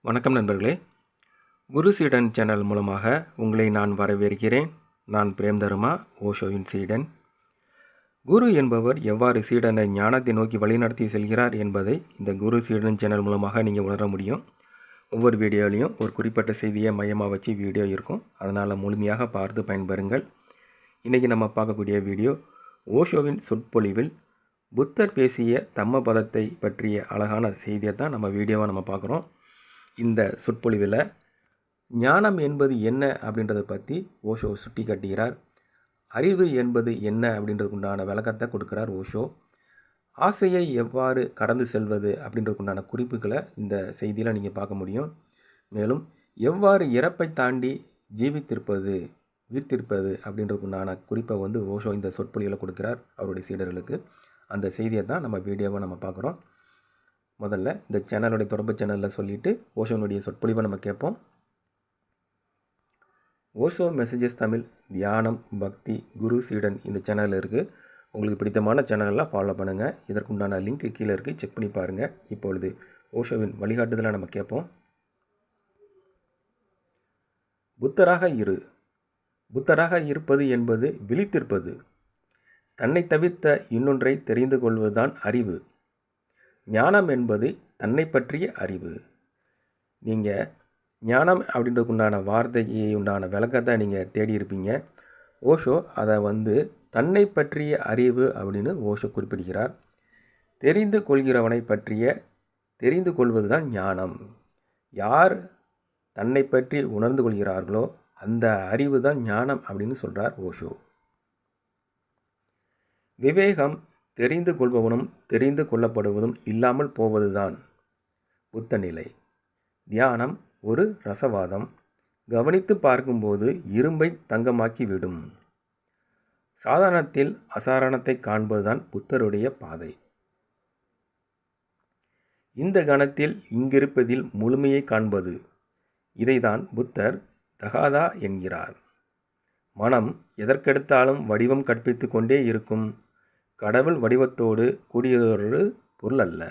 வணக்கம் நண்பர்களே. குரு சீடன் சேனல் மூலமாக உங்களை நான் வரவேற்கிறேன். நான் பிரேம்தர்மா, ஓஷோவின் சீடன். குரு என்பவர் எவ்வாறு சீடனை ஞானத்தை நோக்கி வழிநடத்தி செல்கிறார் என்பதை இந்த குரு சீடன் சேனல் மூலமாக நீங்கள் உணர முடியும். ஒவ்வொரு வீடியோலையும் ஒரு குறிப்பிட்ட செய்தியை மையமாக வச்சு வீடியோ இருக்கும். அதனால் முழுமையாக பார்த்து பயன்பெறுங்கள். இன்றைக்கி நம்ம பார்க்கக்கூடிய வீடியோ ஓஷோவின் சொற்பொழிவில் புத்தர் பேசிய தம்மபதத்தை பற்றிய அழகான செய்தியை தான் நம்ம வீடியோவாக பார்க்குறோம். இந்த சொற்பொழிவில் ஞானம் என்பது என்ன அப்படின்றத பற்றி ஓஷோ சுட்டி காட்டுகிறார். அறிவு என்பது என்ன அப்படின்றதுக்கு உண்டான விளக்கத்தை கொடுக்குறார் ஓஷோ. ஆசையை எவ்வாறு கடந்து செல்வது அப்படின்றதுக்கு உண்டான குறிப்புகளை இந்த செய்தியில் நீங்கள் பார்க்க முடியும். மேலும் எவ்வாறு இறப்பை தாண்டி ஜீவித்திருப்பது, உயிர்த்திருப்பது அப்படின்றதுக்கு உண்டான குறிப்பை ஓஷோ இந்த சொற்பொழிவில் கொடுக்குறார் அவருடைய சீடர்களுக்கு. அந்த செய்தியை தான் நம்ம வீடியோவை நம்ம பார்க்குறோம். முதல்ல இந்த சேனலுடைய தொடர்பு சேனலில் சொல்லிவிட்டு ஓஷோனுடைய சொற்பொழிவை நம்ம கேட்போம். ஓஷோ மெசேஜஸ் தமிழ், தியானம், பக்தி, குரு சீடன் இந்த சேனலில் இருக்குது. உங்களுக்கு பிடித்தமான சேனலெல்லாம் ஃபாலோ பண்ணுங்கள். இதற்குண்டான லிங்க் கீழே இருக்குது, செக் பண்ணி பாருங்கள். இப்பொழுது ஓஷோவின் வழிகாட்டுதலை நம்ம கேட்போம். புத்தராக இருப்பது என்பது விழித்திருப்பது. தன்னை தவிர்த்த இன்னொன்றை தெரிந்து கொள்வதுதான் அறிவு. ஞானம் என்பது தன்னை பற்றிய அறிவு. நீங்கள் ஞானம் அப்படின்றதுக்கு உண்டான வார்த்தைக்கு உண்டான விளக்கத்தை நீங்கள் தேடி இருப்பீங்க. ஓஷோ அதை தன்னை பற்றிய அறிவு அப்படின்னு ஓஷோ குறிப்பிடுகிறார். தெரிந்து கொள்கிறவனை பற்றிய தெரிந்து கொள்வது தான் ஞானம். யார் தன்னை பற்றி உணர்ந்து கொள்கிறார்களோ அந்த அறிவு தான் ஞானம் அப்படின்னு சொல்கிறார் ஓஷோ. விவேகம் தெரிந்து கொள்பவனும் தெரிந்து கொள்ளப்படுவதும் இல்லாமல் போவதுதான் புத்த நிலை. தியானம் ஒரு ரசவாதம். கவனித்து பார்க்கும்போது இரும்பை தங்கமாக்கிவிடும். சாதாரணத்தில் அசாதாரணத்தை காண்பதுதான் புத்தருடைய பாதை. இந்த கணத்தில் இங்கிருப்பதில் முழுமையை காண்பது. இதைதான் புத்தர் தகாதா என்கிறார். மனம் எதற்கெடுத்தாலும் வடிவம் கற்பித்து கொண்டே இருக்கும். கடவுள் வடிவத்தோடு கூடியதொரு பொருள் அல்ல.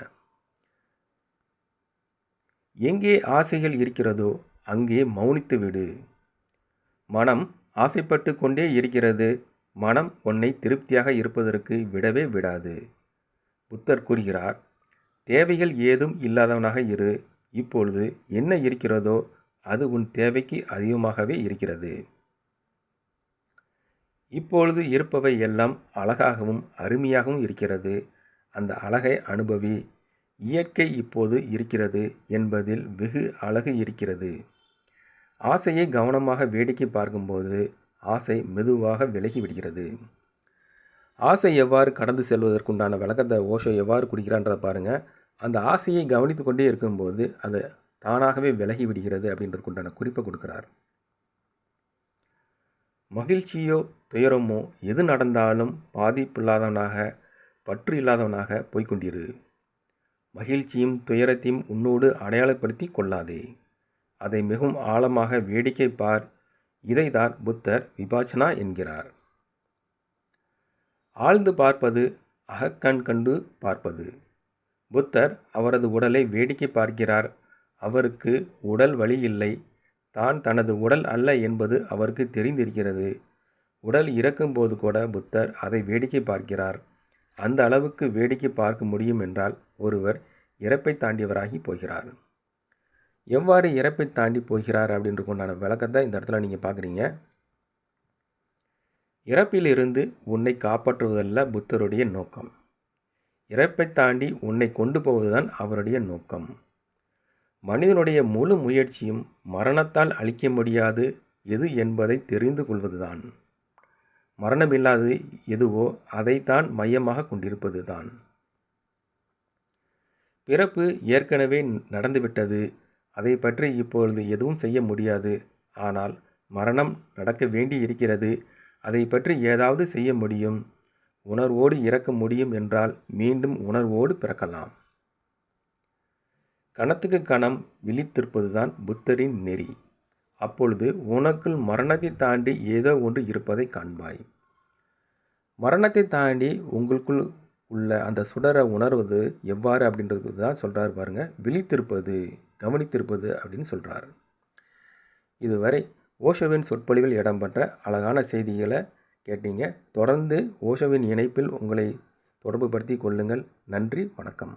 எங்கே ஆசைகள் இருக்கிறதோ அங்கே மௌனித்து விடு. மனம் ஆசைப்பட்டு கொண்டே இருக்கிறது. மனம் உன்னை திருப்தியாக இருப்பதற்கு விடவே விடாது. புத்தர் கூறுகிறார், தேவைகள் ஏதும் இல்லாதவனாக இரு. இப்பொழுது என்ன இருக்கிறதோ அது உன் தேவைக்கு அதிகமாகவே இருக்கிறது. இப்பொழுது இருப்பவை எல்லாம் அழகாகவும் அருமையாகவும் இருக்கிறது. அந்த அழகை அனுபவி. இயற்கை இப்போது இருக்கிறது என்பதில் வெகு அழகு இருக்கிறது. ஆசையை கவனமாக வேடிக்கை பார்க்கும்போது ஆசை மெதுவாக விலகி விடுகிறது. ஆசை எவ்வாறு கடந்து செல்வதற்குண்டான விளக்கத்தை ஓஷோ எவ்வாறு குடிக்கிறான்றதை பாருங்கள். அந்த ஆசையை கவனித்து கொண்டே இருக்கும்போது அது தானாகவே விலகி விடுகிறது அப்படின்றதுக்குண்டான குறிப்பை கொடுக்குறார். மகிழ்ச்சியோ துயரமோ எது நடந்தாலும் பாதிப்பில்லாதவனாக, பற்று இல்லாதவனாக போய்கொண்டிரு. மகிழ்ச்சியும் துயரத்தையும் உன்னோடு அடையாளப்படுத்தி கொள்ளாதே. அதை மிகவும் ஆழமாக வேடிக்கை பார். இதைதான் புத்தர் விபாசனா என்கிறார். ஆழ்ந்து பார்ப்பது, அகக்கண் கண்டு பார்ப்பது. புத்தர் அவரது உடலை வேடிக்கை பார்க்கிறார். அவருக்கு உடல் வலி இல்லை. தான் தனது உடல் அல்ல என்பது அவருக்கு தெரிந்திருக்கிறது. உடல் இறக்கும்போது கூட புத்தர் அதை வேடிக்கை பார்க்கிறார். அந்த அளவுக்கு வேடிக்கை பார்க்க முடியும் என்றால் ஒருவர் இறப்பை தாண்டியவராகி போகிறார். எவ்வாறு இறப்பை தாண்டி போகிறார் அப்படின்ற கொண்டான விளக்கத்தை இந்த இடத்துல நீங்கள் பார்க்குறீங்க. இறப்பிலிருந்து உன்னை காப்பாற்றுவதல்ல புத்தருடைய நோக்கம். இறப்பை தாண்டி உன்னை கொண்டு போவதுதான் அவருடைய நோக்கம். மனிதனுடைய முழு முயற்சியும் மரணத்தால் அழிக்க முடியாது எது என்பதை தெரிந்து கொள்வதுதான். மரணமில்லாது எதுவோ அதைத்தான் மையமாக கொண்டிருப்பது தான். பிறப்பு ஏற்கனவே நடந்துவிட்டது. அதை பற்றி இப்பொழுது எதுவும் செய்ய முடியாது. ஆனால் மரணம் நடக்க வேண்டி இருக்கிறது. அதை பற்றி ஏதாவது செய்ய முடியும். உணர்வோடு இறக்க முடியும் என்றால் மீண்டும் உணர்வோடு பிறக்கலாம். கணத்துக்கு கணம் விழித்திருப்பதுதான் புத்தரின் நெறி. அப்பொழுது உனக்குள் மரணத்தை தாண்டி ஏதோ ஒன்று இருப்பதை காண்பாய். மரணத்தை தாண்டி உங்களுக்குள் உள்ள அந்த சுடரை உணர்வது எவ்வாறு அப்படின்றது தான் சொல்கிறார் பாருங்கள். விழித்திருப்பது, கவனித்திருப்பது அப்படின்னு சொல்கிறார். இதுவரை ஓஷோவின் சொற்பொழிவில் இடம்பெற்ற அழகான செய்திகளை கேட்டீங்க. தொடர்ந்து ஓஷோவின் இணைப்பில் உங்களை தொடர்புபடுத்தி கொள்ளுங்கள். நன்றி, வணக்கம்.